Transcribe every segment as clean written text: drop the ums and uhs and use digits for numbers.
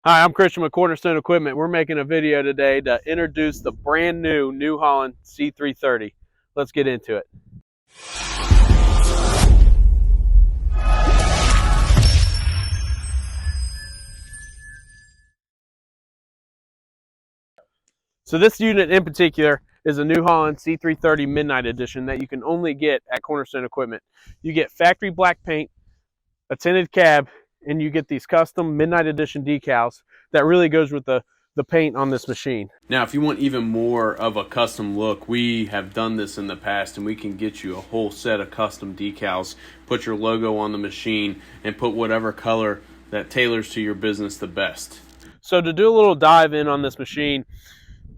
Hi, I'm Christian with Cornerstone Equipment. We're making a video today to introduce the brand new New Holland C330. Let's get into it. So this unit in particular is a New Holland C330 Midnight Edition that you can only get at Cornerstone Equipment. You get factory black paint, a tinted cab, and you get these custom Midnight Edition decals that really goes with the paint on this machine. Now, if you want even more of a custom look, we have done this in the past, and we can get you a whole set of custom decals, put your logo on the machine, and put whatever color that tailors to your business the best. So to do a little dive in on this machine,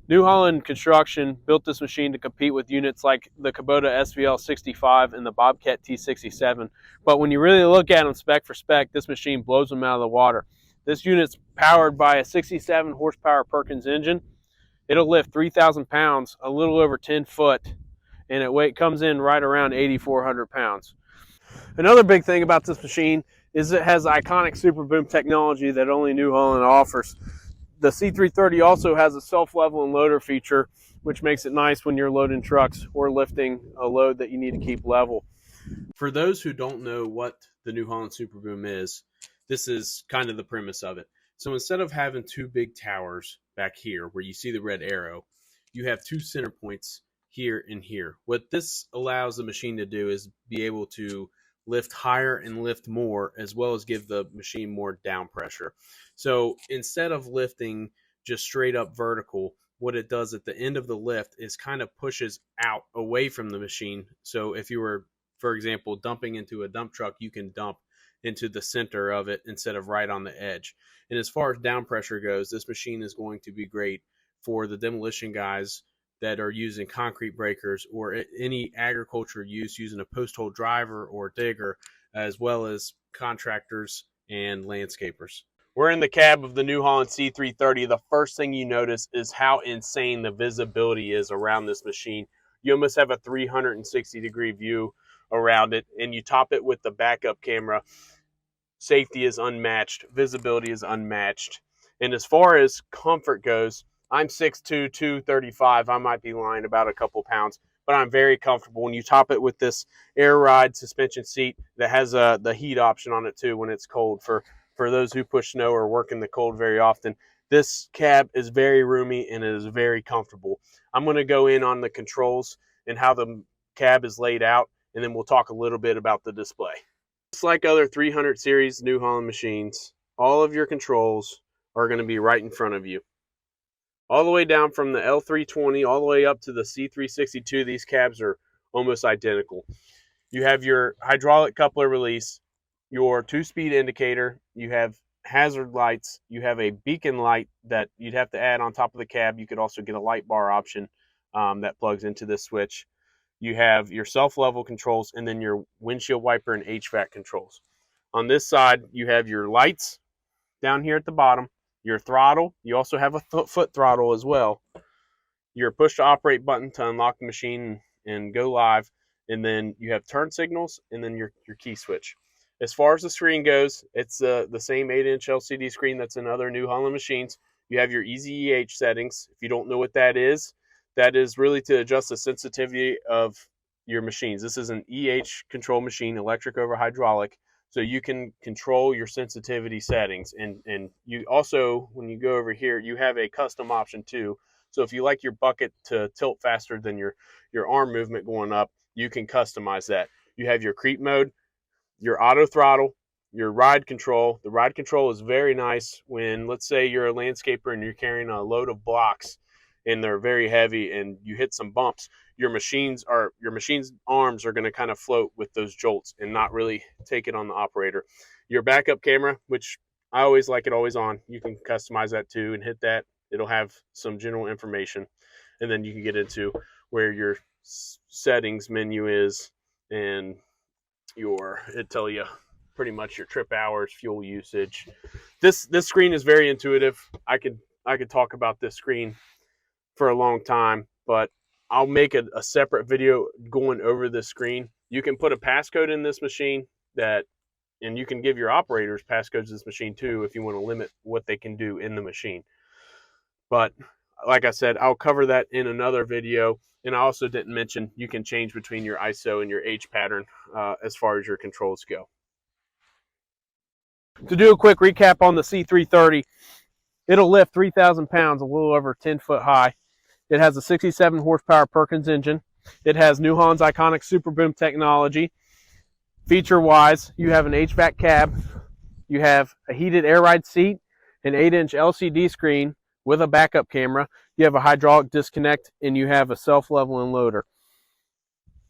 New Holland Construction built this machine to compete with units like the Kubota SVL 65 and the Bobcat T67. But when you really look at them spec for spec, this machine blows them out of the water. This unit's powered by a 67 horsepower Perkins engine. It'll lift 3,000 pounds, a little over 10 foot, and it comes in right around 8,400 pounds. Another big thing about this machine is it has iconic super boom technology that only New Holland offers. The C330 also has a self-level and loader feature, which makes it nice when you're loading trucks or lifting a load that you need to keep level. For those who don't know what the New Holland Super Boom is, this is kind of the premise of it. So instead of having two big towers back here where you see the red arrow, you have two center points here and here. What this allows the machine to do is be able to lift higher and lift more, as well as give the machine more down pressure. So instead of lifting just straight up vertical, what it does at the end of the lift is kind of pushes out away from the machine. So if you were, for example, dumping into a dump truck, you can dump into the center of it instead of right on the edge. And as far as down pressure goes, this machine is going to be great for the demolition guys that are using concrete breakers or any agriculture use using a post hole driver or digger, as well as contractors and landscapers. We're in the cab of the New Holland C330. The first thing you notice is how insane the visibility is around this machine. You almost have a 360-degree view around it, and you top it with the backup camera. Safety is unmatched. Visibility is unmatched. And as far as comfort goes, I'm 6'2", 235. I might be lying about a couple pounds, but I'm very comfortable. When you top it with this air ride suspension seat that has the heat option on it too when it's cold, for those who push snow or work in the cold very often, this cab is very roomy and it is very comfortable. I'm going to go in on the controls and how the cab is laid out, and then we'll talk a little bit about the display. Just like other 300 series New Holland machines, all of your controls are going to be right in front of you. All the way down from the L320 all the way up to the C362, these cabs are almost identical. You have your hydraulic coupler release, your 2-speed indicator, you have hazard lights, you have a beacon light that you'd have to add on top of the cab. You could also get a light bar option that plugs into this switch. You have your self-level controls, and then your windshield wiper and HVAC controls. On this side, you have your lights down here at the bottom, your throttle. You also have a foot throttle as well. Your push-to-operate button to unlock the machine and go live. And then you have turn signals, and then your key switch. As far as the screen goes, it's the same 8-inch LCD screen that's in other New Holland machines. You have your Easy EH settings. If you don't know what that is really to adjust the sensitivity of your machines. This is an EH control machine, electric over hydraulic, so you can control your sensitivity settings. And you also, when you go over here, you have a custom option too. So if you like your bucket to tilt faster than your arm movement going up, you can customize that. You have your creep mode, your auto throttle, your ride control. The ride control is very nice when, let's say, you're a landscaper and you're carrying a load of blocks and they're very heavy and you hit some bumps. Your machine's arms are going to kind of float with those jolts and not really take it on the operator. Your backup camera, which I always like it always on, you can customize that too and hit that. It'll have some general information, and then you can get into where your settings menu is, and it tell you pretty much your trip hours, fuel usage. This screen is very intuitive. I could talk about this screen for a long time, but I'll make a separate video going over this screen. You can put a passcode in this machine that And you can give your operators passcodes to this machine too if you want to limit what they can do in the machine. But like I said, I'll cover that in another video. And I also didn't mention you can change between your ISO and your H pattern as far as your controls go. To do a quick recap on the C330, it'll lift 3,000 pounds, a little over 10 foot high. It has a 67 horsepower Perkins engine. It has New Holland's iconic Super Boom technology. Feature-wise, you have an HVAC cab, you have a heated air ride seat, an 8-inch LCD screen with a backup camera, you have a hydraulic disconnect, and you have a self-leveling loader.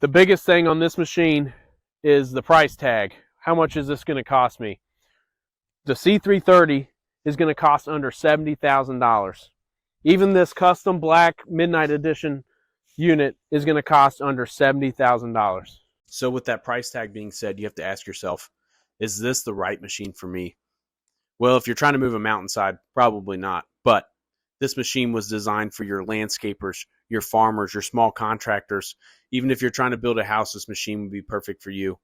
The biggest thing on this machine is the price tag. How much is this going to cost me? The C330 is going to cost under $70,000. Even this custom black Midnight Edition unit is going to cost under $70,000. So with that price tag being said, you have to ask yourself, is this the right machine for me? Well, if you're trying to move a mountainside, probably not. But this machine was designed for your landscapers, your farmers, your small contractors. Even if you're trying to build a house, this machine would be perfect for you.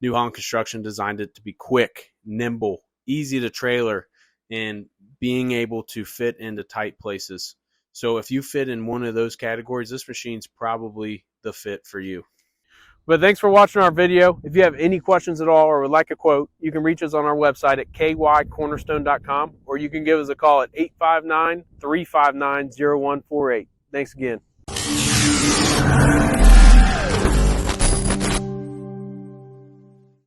New Holland Construction designed it to be quick, nimble, easy to trailer, and being able to fit into tight places. So if you fit in one of those categories, this machine's probably the fit for you. But thanks for watching our video. If you have any questions at all or would like a quote, you can reach us on our website at kycornerstone.com, or you can give us a call at 859-359-0148. Thanks again.